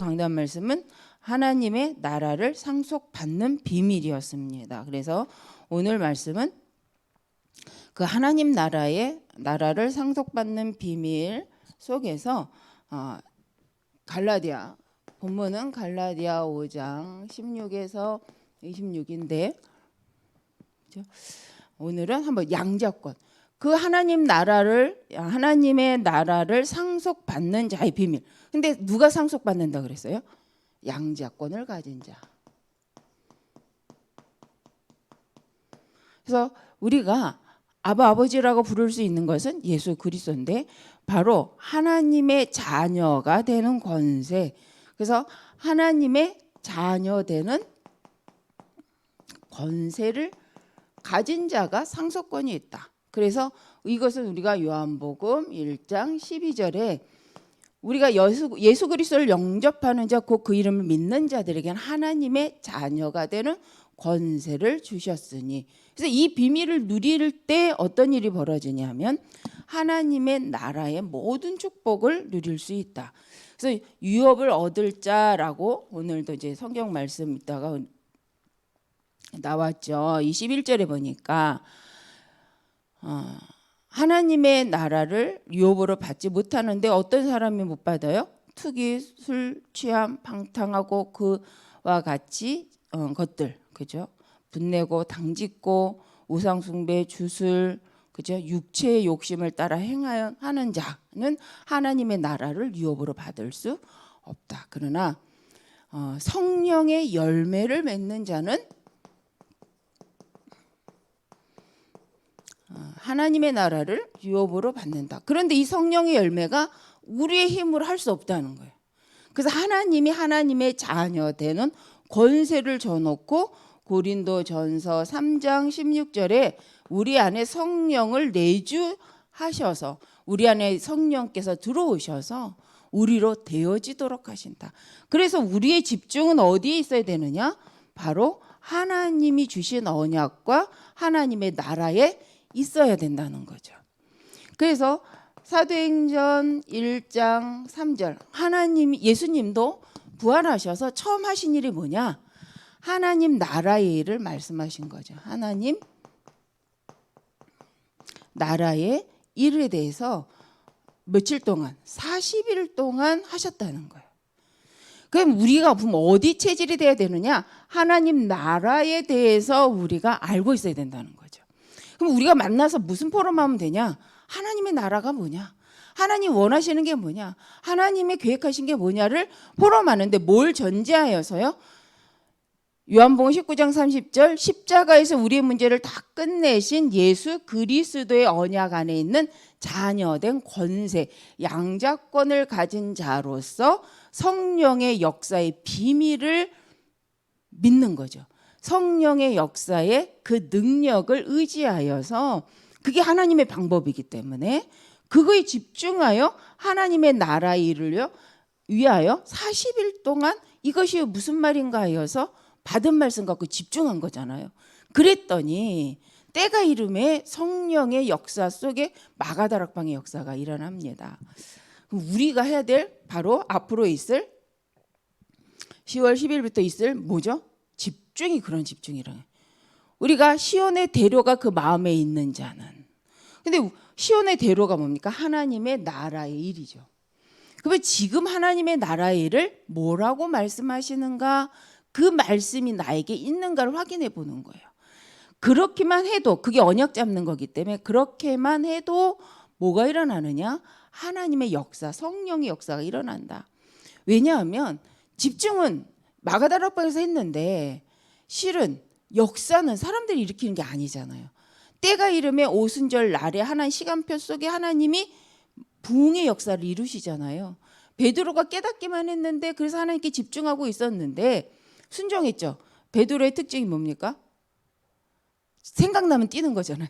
강단 말씀은 하나님의 나라를 상속받는 비밀이었습니다. 그래서 오늘 말씀은 그 하나님 나라를 상속받는 비밀 속에서 갈라디아 본문은 갈라디아 5장 16에서 26인데 오늘은 한번 양자권 그 하나님의 나라를 상속받는 자의 비밀. 근데 누가 상속받는다 그랬어요? 양자권을 가진 자. 그래서 우리가 아버지라고 부를 수 있는 것은 예수 그리스도인데 바로 하나님의 자녀가 되는 권세. 그래서 하나님의 자녀 되는 권세를 가진 자가 상속권이 있다. 그래서 이것은 우리가 요한복음 1장 12절에 우리가 예수 그리스도를 영접하는 자, 곧 그 이름을 믿는 자들에게는 하나님의 자녀가 되는 권세를 주셨으니. 그래서 이 비밀을 누릴 때 어떤 일이 벌어지냐면 하나님의 나라의 모든 축복을 누릴 수 있다. 그래서 유업을 얻을 자라고 오늘도 이제 성경 말씀 있다가 나왔죠. 21절에 보니까 하나님의 나라를 유업으로 받지 못하는데 어떤 사람이 못 받아요? 투기, 술 취함, 방탕하고 그와 같이 것들, 그죠? 분내고 당짓고 우상 숭배, 주술, 그죠? 육체의 욕심을 따라 행하는 자는 하나님의 나라를 유업으로 받을 수 없다. 그러나 성령의 열매를 맺는 자는 하나님의 나라를 유업으로 받는다. 그런데 이 성령의 열매가 우리의 힘으로 할 수 없다는 거예요. 그래서 하나님이 하나님의 자녀 되는 권세를 줘놓고 고린도전서 3장 16절에 우리 안에 성령을 내주하셔서 우리 안에 성령께서 들어오셔서 우리로 되어지도록 하신다. 그래서 우리의 집중은 어디에 있어야 되느냐? 바로 하나님이 주신 언약과 하나님의 나라에 있어야 된다는 거죠. 그래서 사도행전 1장 3절 예수님도 부활하셔서 처음 하신 일이 뭐냐? 하나님 나라의 일을 말씀하신 거죠. 하나님 나라의 일에 대해서 며칠 동안 40일 동안 하셨다는 거예요. 그럼 우리가 보면 어디 체질이 돼야 되느냐? 하나님 나라에 대해서 우리가 알고 있어야 된다는 거죠. 그럼 우리가 만나서 무슨 포럼하면 되냐? 하나님의 나라가 뭐냐? 하나님 원하시는 게 뭐냐? 하나님의 계획하신 게 뭐냐를 포럼하는데 뭘 전제하여서요? 요한복음 19장 30절 십자가에서 우리의 문제를 다 끝내신 예수 그리스도의 언약 안에 있는 자녀된 권세, 양자권을 가진 자로서 성령의 역사의 비밀을 믿는 거죠. 성령의 역사의 그 능력을 의지하여서 그게 하나님의 방법이기 때문에 그거에 집중하여 하나님의 나라 일을 위하여 40일 동안 이것이 무슨 말인가 하여서 받은 말씀 갖고 집중한 거잖아요. 그랬더니 때가 이름에 성령의 역사 속에 마가다락방의 역사가 일어납니다. 우리가 해야 될 바로 앞으로 있을 10월 10일부터 있을 뭐죠? 집중이 그런 집중이라. 우리가 시온의 대로가 그 마음에 있는 자는. 근데 시온의 대로가 뭡니까? 하나님의 나라의 일이죠. 그러면 지금 하나님의 나라의 일을 뭐라고 말씀하시는가? 그 말씀이 나에게 있는가를 확인해 보는 거예요. 그렇게만 해도 그게 언약 잡는 거기 때문에 그렇게만 해도 뭐가 일어나느냐? 하나님의 역사, 성령의 역사가 일어난다. 왜냐하면 집중은 마가다락방에서 했는데 실은 역사는 사람들이 일으키는 게 아니잖아요. 때가 이름에 오순절 날에 하나님 시간표 속에 하나님이 부흥의 역사를 이루시잖아요. 베드로가 깨닫기만 했는데 그래서 하나님께 집중하고 있었는데 순종했죠. 베드로의 특징이 뭡니까? 생각나면 뛰는 거잖아요.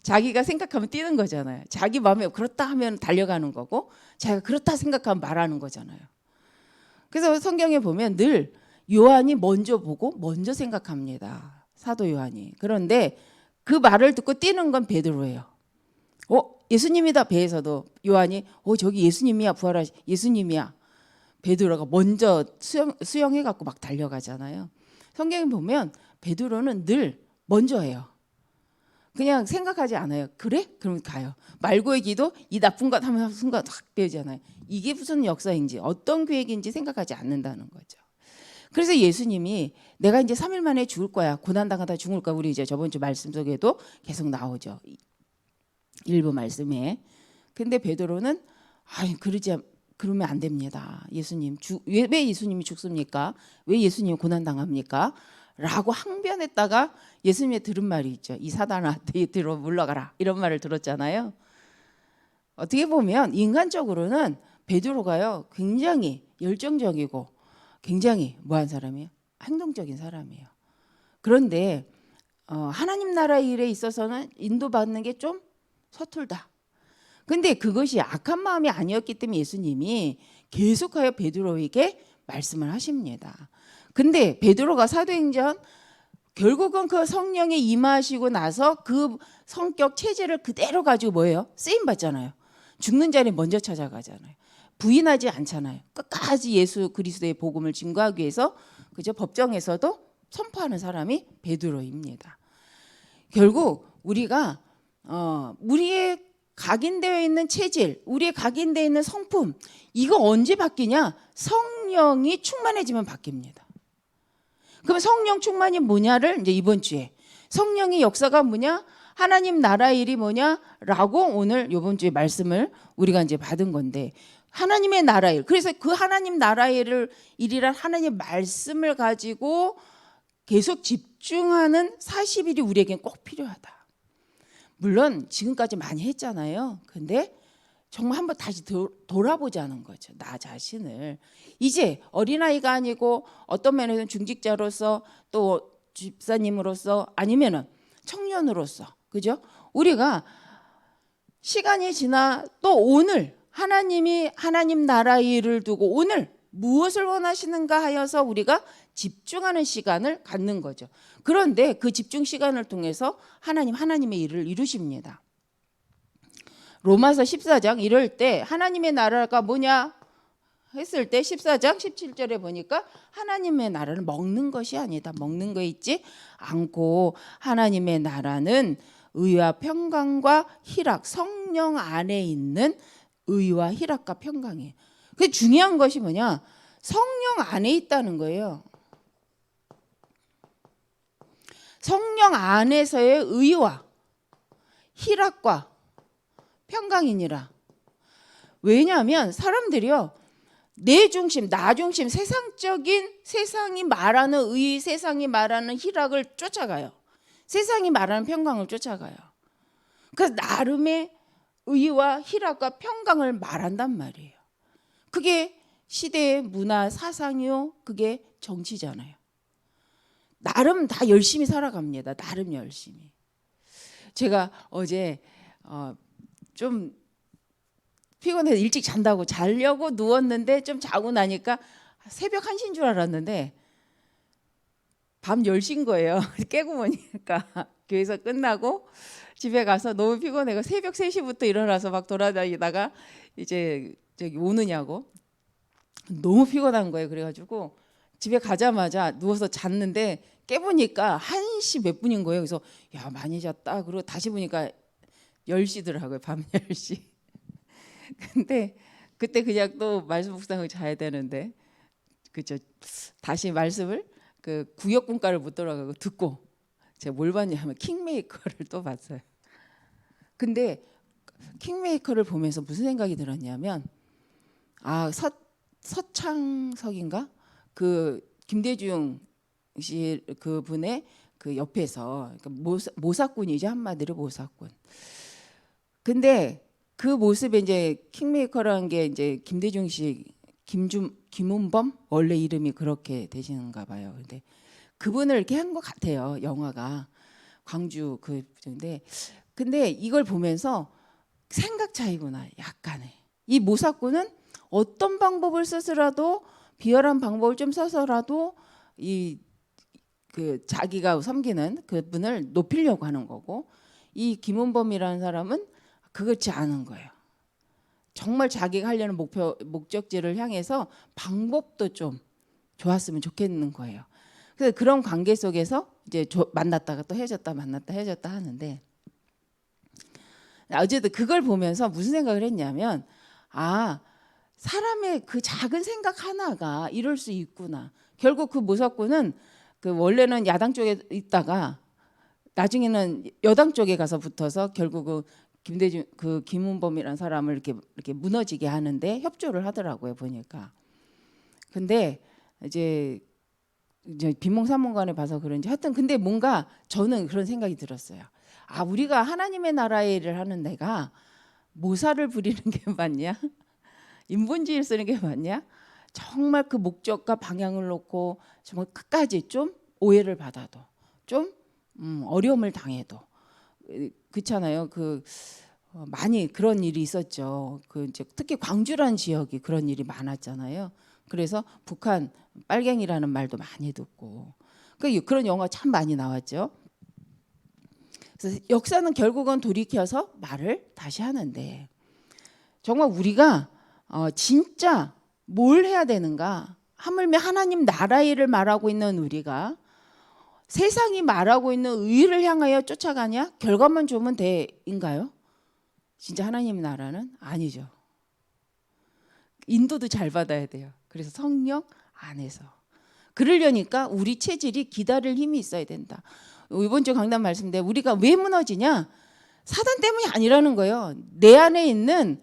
자기가 생각하면 뛰는 거잖아요. 자기 마음에 그렇다 하면 달려가는 거고 자기가 그렇다 생각하면 말하는 거잖아요. 그래서 성경에 보면 늘 요한이 먼저 보고 먼저 생각합니다. 사도 요한이. 그런데 그 말을 듣고 뛰는 건 베드로예요. 예수님이다 배에서도 요한이 저기 예수님이야 부활하신 예수님이야. 베드로가 먼저 수영해 갖고 막 달려가잖아요. 성경에 보면 베드로는 늘 먼저 해요. 그냥 생각하지 않아요. 그래? 그럼 가요. 말고의 기도 이 나쁜 것 하면 순간 확 빼잖아요. 이게 무슨 역사인지 어떤 계획인지 생각하지 않는다는 거죠. 그래서 예수님이 내가 이제 3일 만에 죽을 거야. 고난당하다 죽을 거야. 우리 이제 저번 주 말씀 속에도 계속 나오죠. 일부 말씀에. 근데 베드로는 그러면 안 됩니다. 예수님 왜 예수님이 죽습니까? 왜 예수님이 고난당합니까? 라고 항변했다가 예수님이 들은 말이 있죠. 이 사단아 뒤로 물러가라. 이런 말을 들었잖아요. 어떻게 보면 인간적으로는 베드로가요 굉장히 열정적이고 굉장히 뭐한 사람이에요? 행동적인 사람이에요. 그런데 하나님 나라 일에 있어서는 인도받는 게 좀 서툴다. 근데 그것이 악한 마음이 아니었기 때문에 예수님이 계속하여 베드로에게 말씀을 하십니다. 근데 베드로가 사도행전 결국은 그 성령에 임하시고 나서 그 성격 체질을 그대로 가지고 뭐예요? 쓰임 받잖아요. 죽는 자리 먼저 찾아가잖아요. 부인하지 않잖아요. 끝까지 예수 그리스도의 복음을 증거하기 위해서 그저 법정에서도 선포하는 사람이 베드로입니다. 결국 우리가 우리의 각인되어 있는 체질, 우리의 각인되어 있는 성품, 이거 언제 바뀌냐? 성령이 충만해지면 바뀝니다. 그럼 성령 충만이 뭐냐를 이제 이번 주에 성령의 역사가 뭐냐? 하나님 나라 일이 뭐냐라고 오늘 이번 주에 말씀을 우리가 이제 받은 건데 하나님의 나라 일. 그래서 그 하나님 나라 일이란 하나님의 말씀을 가지고 계속 집중하는 40일이 우리에겐 꼭 필요하다. 물론 지금까지 많이 했잖아요. 근데 정말 한번 다시 돌아보자는 거죠. 나 자신을. 이제 어린아이가 아니고 어떤 면에서는 중직자로서 또 집사님으로서 아니면은 청년으로서 그죠? 우리가 시간이 지나 또 오늘 하나님이 하나님 나라 일을 두고 오늘 무엇을 원하시는가 하여서 우리가 집중하는 시간을 갖는 거죠. 그런데 그 집중 시간을 통해서 하나님의 일을 이루십니다. 로마서 14장 이럴 때 하나님의 나라가 뭐냐 했을 때 14장 17절에 보니까 하나님의 나라를 먹는 것이 아니다. 먹는 거 있지 않고 하나님의 나라는 의와 평강과 희락, 성령 안에 있는 의와 희락과 평강이에요. 그 중요한 것이 뭐냐? 성령 안에 있다는 거예요. 성령 안에서의 의와 희락과 평강이니라. 왜냐하면 사람들이요 내 중심, 나 중심, 세상이 말하는 의, 세상이 말하는 희락을 쫓아가요. 세상이 말하는 평강을 쫓아가요. 그래서 나름의 의와 희락과 평강을 말한단 말이에요. 그게 시대의 문화, 사상이요. 그게 정치잖아요. 나름 다 열심히 살아갑니다. 나름 열심히. 제가 어제 좀 피곤해서 일찍 잔다고 자려고 누웠는데 좀 자고 나니까 새벽 1시인 줄 알았는데 밤 10시인 거예요. 깨고 보니까 교회에서 끝나고 집에 가서 너무 피곤해서 새벽 3시부터 일어나서 막 돌아다니다가 이제 저기 오느냐고 너무 피곤한 거예요. 그래가지고 집에 가자마자 누워서 잤는데 깨보니까 1시 몇 분인 거예요. 그래서 야 많이 잤다. 그리고 다시 보니까 10시더라고요. 밤 10시. 근데 그때 그냥 또 말씀 묵상을 자야 되는데 그죠? 다시 말씀을 그 구역분과를 묻더라고요. 듣고 제가 뭘 봤냐면 킹메이커를 또 봤어요. 근데 킹메이커를 보면서 무슨 생각이 들었냐면 서창석인가 그 김대중 씨 그분의 그 옆에서 그러니까 모사꾼이죠. 한마디로 모사꾼. 근데 그 모습에 이제 킹메이커라는 게 이제 김대중 씨 김은범 원래 이름이 그렇게 되시는가 봐요. 근데 그분을 이렇게 한 것 같아요. 영화가 광주 근데 이걸 보면서 생각 차이구나 약간의 이 모사꾼은 어떤 방법을 써서라도 비열한 방법을 좀 써서라도 그 자기가 섬기는 그분을 높이려고 하는 거고 이 김은범이라는 사람은 그렇지 않은 거예요. 정말 자기가 하려는 목적지를 향해서 방법도 좀 좋았으면 좋겠는 거예요. 그래서 그런 관계 속에서 이제 만났다가 또 헤어졌다 만났다 헤어졌다 하는데, 어쨌든 그걸 보면서 무슨 생각을 했냐면, 아, 사람의 그 작은 생각 하나가 이럴 수 있구나. 결국 그 모사꾼은 그 원래는 야당 쪽에 있다가 나중에는 여당 쪽에 가서 붙어서 결국은 김대중 그 김은범이라는 사람을 이렇게 무너지게 하는데 협조를 하더라고요, 보니까. 근데 이제 비몽사몽간에 봐서 그런지 하여튼 근데 뭔가 저는 그런 생각이 들었어요. 아, 우리가 하나님의 나라의 일을 하는 내가 모사를 부리는 게 맞냐? 인본주의를 쓰는 게 맞냐? 정말 그 목적과 방향을 놓고 정말 끝까지 좀 오해를 받아도 좀 어려움을 당해도 그렇잖아요. 많이 그런 일이 있었죠. 이제 특히 광주라는 지역이 그런 일이 많았잖아요. 그래서 북한 빨갱이라는 말도 많이 듣고 그런 영화 참 많이 나왔죠. 그래서 역사는 결국은 돌이켜서 말을 다시 하는데, 정말 우리가 진짜 뭘 해야 되는가? 하물며 하나님 나라의 일을 말하고 있는 우리가 세상이 말하고 있는 의를 향하여 쫓아가냐? 결과만 좋으면 돼인가요? 진짜 하나님 나라는 아니죠. 인도도 잘 받아야 돼요. 그래서 성령 안에서. 그러려니까 우리 체질이 기다릴 힘이 있어야 된다. 이번 주 강단 말씀인데 우리가 왜 무너지냐? 사단 때문이 아니라는 거예요. 내 안에 있는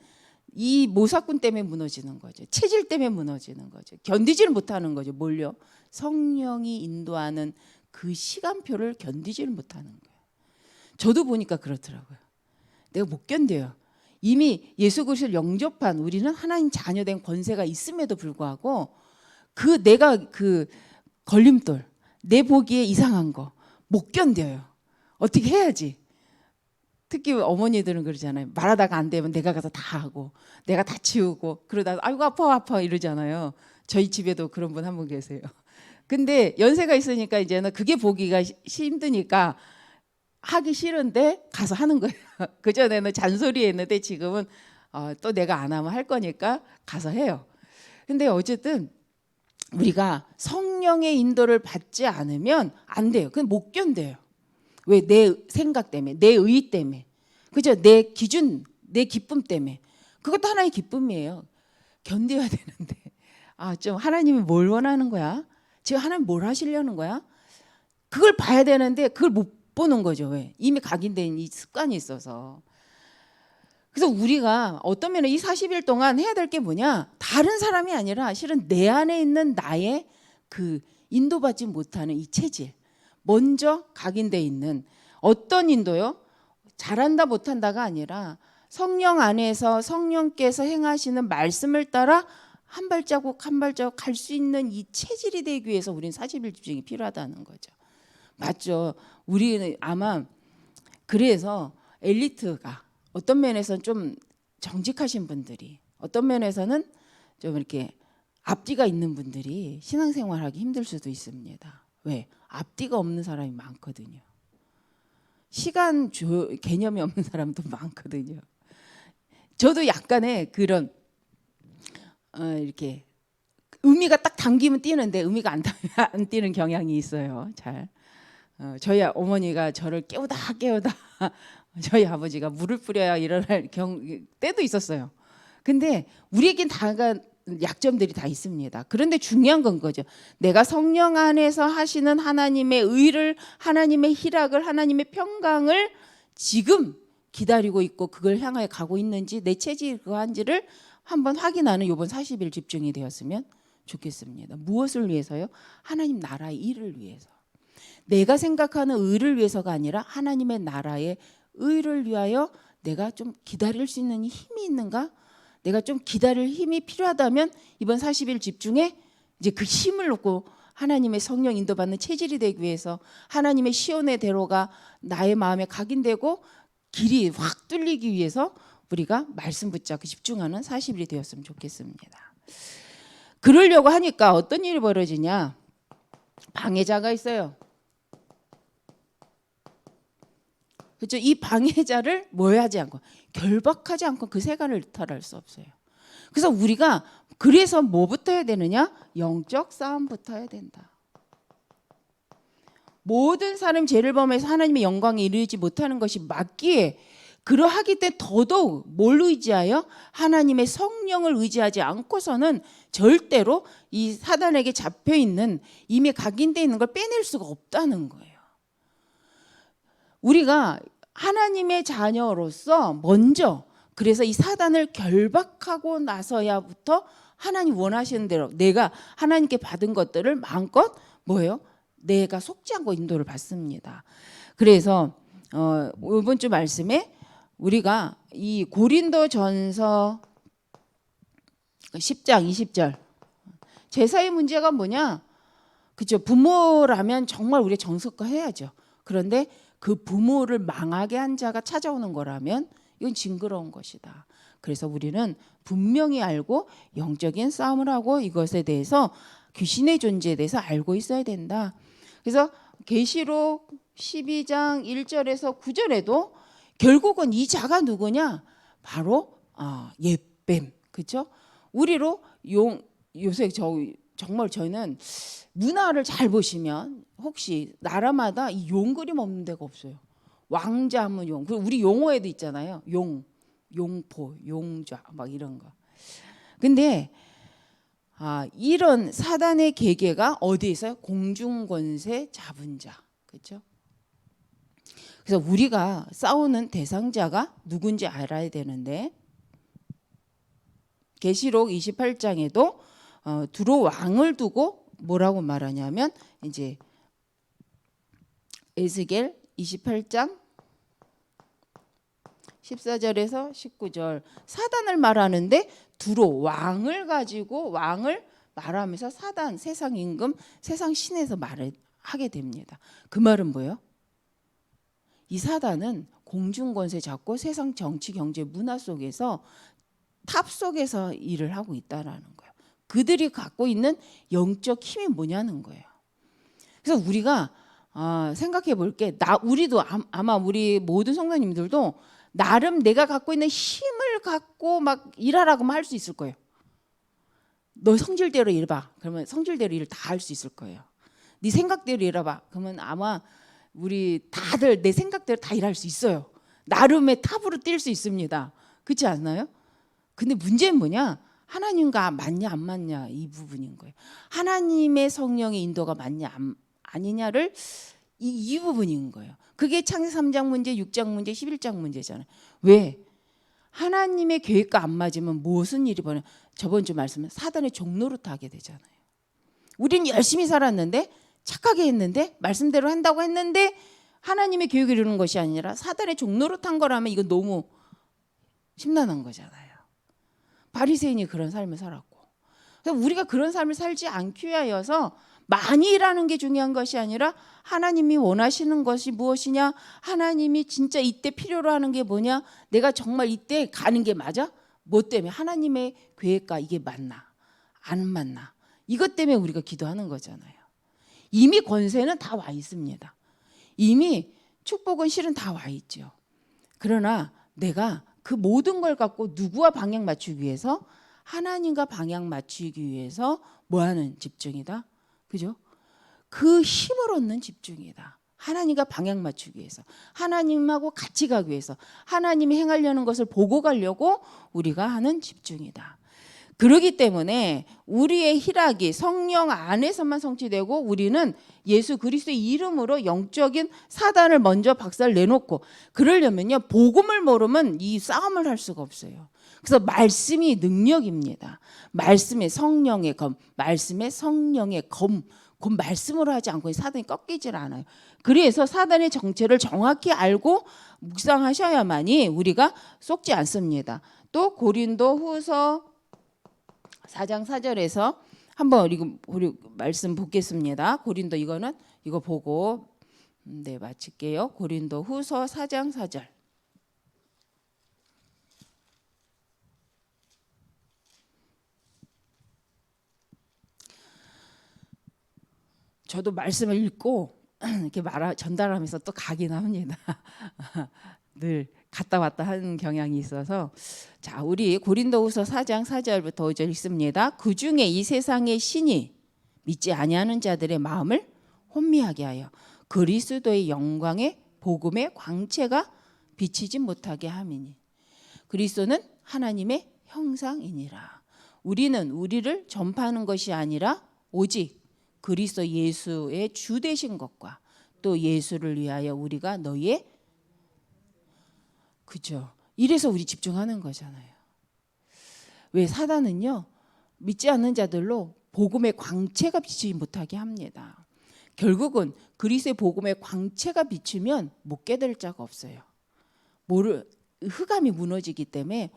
이 모사꾼 때문에 무너지는 거죠. 체질 때문에 무너지는 거죠. 견디지를 못하는 거죠. 뭘요? 성령이 인도하는 그 시간표를 견디지를 못하는 거예요. 저도 보니까 그렇더라고요. 내가 못 견뎌요. 이미 예수 그리스도를 영접한 우리는 하나님 자녀된 권세가 있음에도 불구하고 내가 걸림돌, 내 보기에 이상한 거 못 견뎌요. 어떻게 해야지? 특히 어머니들은 그러잖아요. 말하다가 안 되면 내가 가서 다 하고 내가 다 치우고 그러다가 아이고 아파 이러잖아요. 저희 집에도 그런 분 한 분 계세요. 근데 연세가 있으니까 이제는 그게 보기가 힘드니까 하기 싫은데 가서 하는 거예요. 그전에는 잔소리했는데 지금은 또 내가 안 하면 할 거니까 가서 해요. 근데 어쨌든 우리가 성령의 인도를 받지 않으면 안 돼요. 그건 못 견뎌요. 왜? 내 생각 때문에, 내 의 때문에, 그죠? 내 기준, 내 기쁨 때문에. 그것도 하나의 기쁨이에요. 견뎌야 되는데, 좀 하나님이 뭘 원하는 거야? 지금 하나님 뭘 하시려는 거야? 그걸 봐야 되는데 그걸 못 보는 거죠. 왜? 이미 각인된 이 습관이 있어서. 그래서 우리가 어떤 면에 이 40일 동안 해야 될 게 뭐냐? 다른 사람이 아니라 실은 내 안에 있는 나의 그 인도받지 못하는 이 체질. 먼저 각인돼 있는 어떤 인도요? 잘한다 못한다가 아니라 성령 안에서 성령께서 행하시는 말씀을 따라 한 발자국 한 발자국 갈 수 있는 이 체질이 되기 위해서 우리는 40일 집중이 필요하다는 거죠. 맞죠? 우리는 아마 그래서 엘리트가 어떤 면에서는 좀 정직하신 분들이 어떤 면에서는 좀 이렇게 앞뒤가 있는 분들이 신앙생활하기 힘들 수도 있습니다. 왜? 앞뒤가 없는 사람이 많거든요. 시간 개념이 없는 사람도 많거든요. 저도 약간의 그런 이렇게 의미가 딱 당기면 뛰는데 의미가 안 뛰는 경향이 있어요. 잘. 저희 어머니가 저를 깨우다 저희 아버지가 물을 뿌려야 일어날 때도 있었어요. 근데 우리에겐 다가 약점들이 다 있습니다. 그런데 중요한 건 거죠. 내가 성령 안에서 하시는 하나님의 의를, 하나님의 희락을, 하나님의 평강을 지금 기다리고 있고 그걸 향하여 가고 있는지 내 체질이 그한지를 한번 확인하는 이번 40일 집중이 되었으면 좋겠습니다. 무엇을 위해서요? 하나님 나라의 일을 위해서. 내가 생각하는 의를 위해서가 아니라 하나님의 나라의 의를 위하여 내가 좀 기다릴 수 있는 힘이 있는가? 내가 좀 기다릴 힘이 필요하다면 이번 40일 집중에 이제 그 힘을 놓고 하나님의 성령 인도받는 체질이 되기 위해서 하나님의 시온의 대로가 나의 마음에 각인되고 길이 확 뚫리기 위해서 우리가 말씀 붙잡고 집중하는 40일이 되었으면 좋겠습니다. 그러려고 하니까 어떤 일이 벌어지냐? 방해자가 있어요. 그렇죠? 이 방해자를 뭐 하지 않고 결박하지 않고 그 세간을 이탈할 수 없어요. 그래서 우리가 그래서 뭐부터 해야 되느냐? 영적 싸움부터 해야 된다. 모든 사람 죄를 범해서 하나님의 영광에 이르지 못하는 것이 맞기에 그러하기 때문에 더더욱 뭘 의지하여? 하나님의 성령을 의지하지 않고서는 절대로 이 사단에게 잡혀있는 이미 각인되어 있는 걸 빼낼 수가 없다는 거예요. 우리가 하나님의 자녀로서 먼저 그래서 이 사단을 결박하고 나서야부터 하나님 원하시는 대로 내가 하나님께 받은 것들을 마음껏 뭐예요? 내가 속지 않고 인도를 받습니다. 그래서 이번 주 말씀에 우리가 이 고린도전서 10장 20절 제사의 문제가 뭐냐? 그죠? 부모라면 정말 우리 정석화해야죠. 그런데 그 부모를 망하게 한 자가 찾아오는 거라면 이건 징그러운 것이다. 그래서 우리는 분명히 알고 영적인 싸움을 하고 이것에 대해서 귀신의 존재에 대해서 알고 있어야 된다. 그래서 계시록 12장 1절에서 9절에도 결국은 이 자가 누구냐? 바로 옛뱀. 그렇죠? 우리로 요새 정말 저희는 문화를 잘 보시면 혹시 나라마다 이 용 그림 없는 데가 없어요. 왕자 하면 용. 그리고 우리 용어에도 있잖아요. 용포, 용좌 막 이런 거. 근데 이런 사단의 계계가 어디에 있어요? 공중권세 잡은 자. 그렇죠? 그래서 우리가 싸우는 대상자가 누군지 알아야 되는데 계시록 28장에도 두로 왕을 두고 뭐라고 말하냐면 이제 에스겔 28장 14절에서 19절 사단을 말하는데 두로 왕을 가지고 왕을 말하면서 사단 세상 임금 세상 신에서 말을 하게 됩니다. 그 말은 뭐예요? 이 사단은 공중권세 잡고 세상 정치 경제 문화 속에서 탑 속에서 일을 하고 있다라는 거예요. 그들이 갖고 있는 영적 힘이 뭐냐는 거예요. 그래서 우리가 생각해 볼게. 우리도 아마 우리 모든 성도님들도 나름 내가 갖고 있는 힘을 갖고 막 일하라고 할 수 있을 거예요. 너 성질대로 일해봐. 그러면 성질대로 일 다 할 수 있을 거예요. 네 생각대로 일해봐. 그러면 아마 우리 다들 내 생각대로 다 일할 수 있어요. 나름의 탑으로 뛸 수 있습니다. 그렇지 않나요? 근데 문제는 뭐냐? 하나님과 맞냐 안 맞냐 이 부분인 거예요. 하나님의 성령의 인도가 맞냐 아니냐를 이 부분인 거예요. 그게 창세기 3장 문제, 6장 문제, 11장 문제잖아요. 왜? 하나님의 계획과 안 맞으면 무슨 일이 벌어요? 저번 주 말씀은 사단의 종노릇 하게 되잖아요. 우리는 열심히 살았는데 착하게 했는데 말씀대로 한다고 했는데 하나님의 계획을 이루는 것이 아니라 사단의 종노릇 한 거라면 이건 너무 심란한 거잖아요. 바리새인이 그런 삶을 살았고 그래서 우리가 그런 삶을 살지 않기 위하여서 많이 일하는 게 중요한 것이 아니라 하나님이 원하시는 것이 무엇이냐, 하나님이 진짜 이때 필요로 하는 게 뭐냐, 내가 정말 이때 가는 게 맞아? 뭐 때문에? 하나님의 계획과 이게 맞나 안 맞나, 이것 때문에 우리가 기도하는 거잖아요. 이미 권세는 다 와 있습니다. 이미 축복은 실은 다 와 있죠. 그러나 내가 그 모든 걸 갖고 누구와 방향 맞추기 위해서, 하나님과 방향 맞추기 위해서 뭐하는 집중이다? 그죠? 그 힘을 얻는 집중이다. 하나님과 방향 맞추기 위해서, 하나님하고 같이 가기 위해서, 하나님이 행하려는 것을 보고 가려고 우리가 하는 집중이다. 그렇기 때문에 우리의 희락이 성령 안에서만 성취되고, 우리는 예수 그리스도의 이름으로 영적인 사단을 먼저 박살 내놓고, 그러려면요 복음을 모르면 이 싸움을 할 수가 없어요. 그래서 말씀이 능력입니다. 말씀의 성령의 검, 말씀의 성령의 검, 곧 말씀으로 하지 않고 사단이 꺾이질 않아요. 그래서 사단의 정체를 정확히 알고 묵상하셔야만이 우리가 속지 않습니다. 또 고린도후서 4장 4절에서 한번 우리 말씀 보겠습니다. 고린도 이거 보고 마칠게요. 고린도후서 4장 4절. 저도 말씀을 읽고 이렇게 전달하면서 또 가긴 합니다. 늘 갔다 왔다 하는 경향이 있어서 자, 우리 고린도후서 4장 4절부터 5절 읽습니다. 그 중에 이 세상의 신이 믿지 아니하는 자들의 마음을 혼미하게 하여 그리스도의 영광의 복음의 광채가 비치지 못하게 함이니 그리스도는 하나님의 형상이니라. 우리는 우리를 전파하는 것이 아니라 오직 그리스도 예수의 주 되신 것과 또 예수를 위하여 우리가 너희의 그죠. 이래서 우리 집중하는 거잖아요. 왜 사단은요 믿지 않는 자들로 복음의 광채가 비치지 못하게 합니다. 결국은 그리스도의 복음의 광채가 비치면 못 깨달을 자가 없어요. 흑암이 무너지기 때문에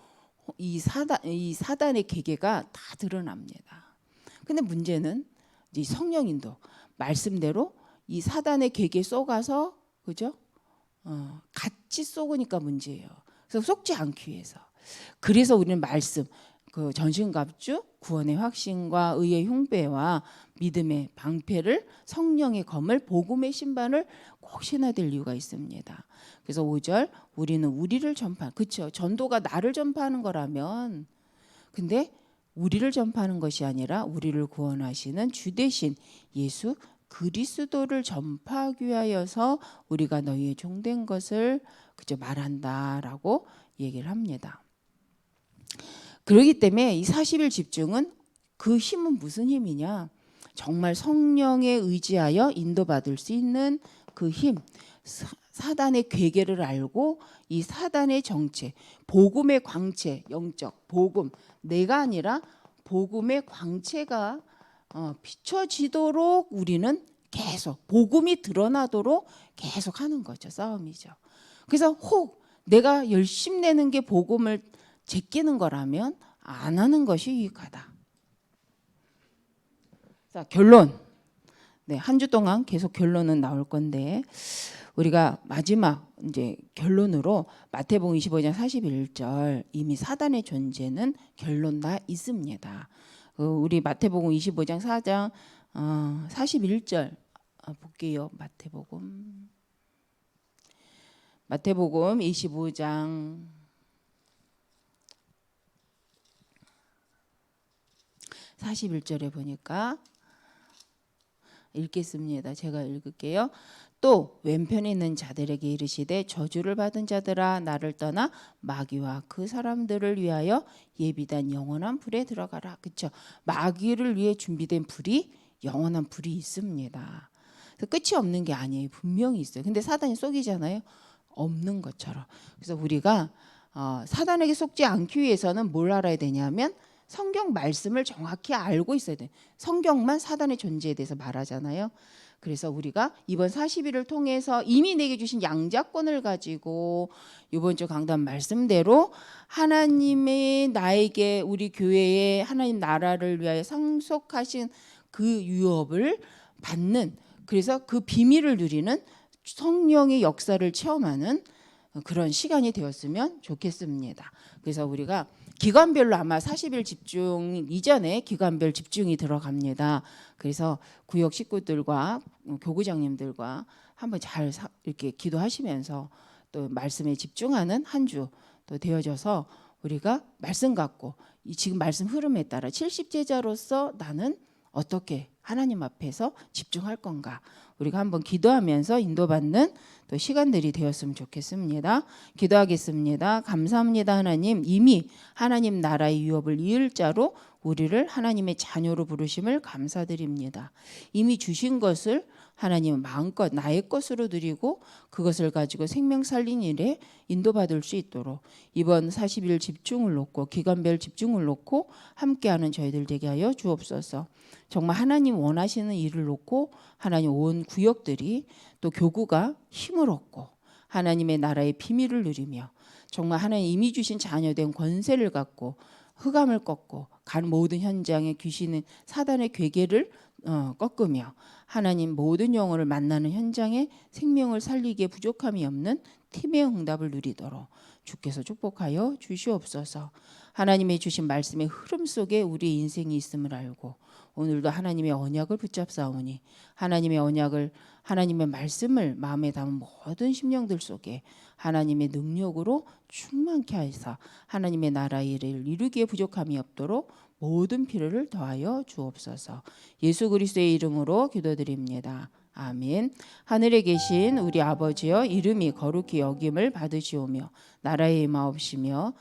이 사단의 계계가 다 드러납니다. 근데 문제는 이제 성령인도 말씀대로 이 사단의 계계 속아서 그죠? 같이 쏘으니까 문제예요. 그래서 속지 않기 위해서. 그래서 우리는 말씀, 그 전신갑주, 구원의 확신과 의의 흉배와 믿음의 방패를 성령의 검을 복음의 신발을 꼭 신어야 될 이유가 있습니다. 그래서 5절 우리는 우리를 전파. 그렇죠. 전도가 나를 전파하는 거라면 근데 우리를 전파하는 것이 아니라 우리를 구원하시는 주 되신 예수 그리스도를 전파하기 위하여서 우리가 너희의 종된 것을 그저 말한다라고 얘기를 합니다. 그렇기 때문에 이 40일 집중은 그 힘은 무슨 힘이냐? 정말 성령에 의지하여 인도받을 수 있는 그 힘, 사단의 괴계를 알고 이 사단의 정체, 복음의 광채, 영적 복음, 내가 아니라 복음의 광채가 비춰지도록 우리는 계속 복음이 드러나도록 계속 하는 거죠. 싸움이죠. 그래서 혹 내가 열심히 내는 게 복음을 제끼는 거라면 안 하는 것이 유익하다. 자, 결론. 네, 한 주 동안 계속 결론은 나올 건데 우리가 마지막 이제 결론으로 마태복음 25장 41절 이미 사단의 존재는 결론 나 있습니다. 우리 마태복음 25장 4장 41절 볼게요. 마태복음 25장 41절에 보니까 읽겠습니다. 제가 읽을게요. 또 왼편에 있는 자들에게 이르시되 저주를 받은 자들아 나를 떠나 마귀와 그 사람들을 위하여 예비된 영원한 불에 들어가라. 그렇죠? 마귀를 위해 준비된 불이 영원한 불이 있습니다. 그래서 끝이 없는 게 아니에요. 분명히 있어요. 근데 사단이 속이잖아요. 없는 것처럼. 그래서 우리가 사단에게 속지 않기 위해서는 뭘 알아야 되냐면 성경 말씀을 정확히 알고 있어야 돼. 성경만 사단의 존재에 대해서 말하잖아요. 그래서 우리가 이번 40일을 통해서 이미 내게 주신 양자권을 가지고 이번 주 강단 말씀대로 하나님의 나에게 우리 교회에 하나님 나라를 위하여 상속하신 그 유업을 받는 그래서 그 비밀을 누리는 성령의 역사를 체험하는 그런 시간이 되었으면 좋겠습니다. 그래서 우리가 기관별로 아마 40일 집중 이전에 기관별 집중이 들어갑니다. 그래서 구역 식구들과 교구장님들과 한번 잘 이렇게 기도하시면서 또 말씀에 집중하는 한 주 또 되어져서 우리가 말씀 갖고 지금 말씀 흐름에 따라 70제자로서 나는 어떻게 하나님 앞에서 집중할 건가 우리가 한번 기도하면서 인도받는 또 시간들이 되었으면 좋겠습니다. 기도하겠습니다. 감사합니다. 하나님 이미 하나님 나라의 유업을 이을 자로 우리를 하나님의 자녀로 부르심을 감사드립니다. 이미 주신 것을 하나님 마음껏 나의 것으로 드리고 그것을 가지고 생명 살린 일에 인도받을 수 있도록 이번 40일 집중을 놓고 기간별 집중을 놓고 함께하는 저희들 되게 하여 주옵소서. 정말 하나님 원하시는 일을 놓고 하나님 온 구역들이 또 교구가 힘을 얻고 하나님의 나라의 비밀을 누리며 정말 하나님 이미 주신 자녀된 권세를 갖고 흑암을 꺾고 간 모든 현장에 귀신은 사단의 괴계를 꺾으며 하나님 모든 영혼을 만나는 현장에 생명을 살리기에 부족함이 없는 팀의 응답을 누리도록 주께서 축복하여 주시옵소서. 하나님의 주신 말씀의 흐름 속에 우리의 인생이 있음을 알고 오늘도 하나님의 언약을 붙잡사오니 하나님의 언약을 하나님의 말씀을 마음에 담은 모든 심령들 속에 하나님의 능력으로 충만케 하사 하나님의 나라 일을 이루기에 부족함이 없도록 모든 필요를 더하여 주옵소서. 예수 그리스도의 이름으로 기도드립니다. 아멘. 하늘에 계신 우리 아버지여, 이름이 거룩히 여김을 받으시오며 나라의 임하옵시며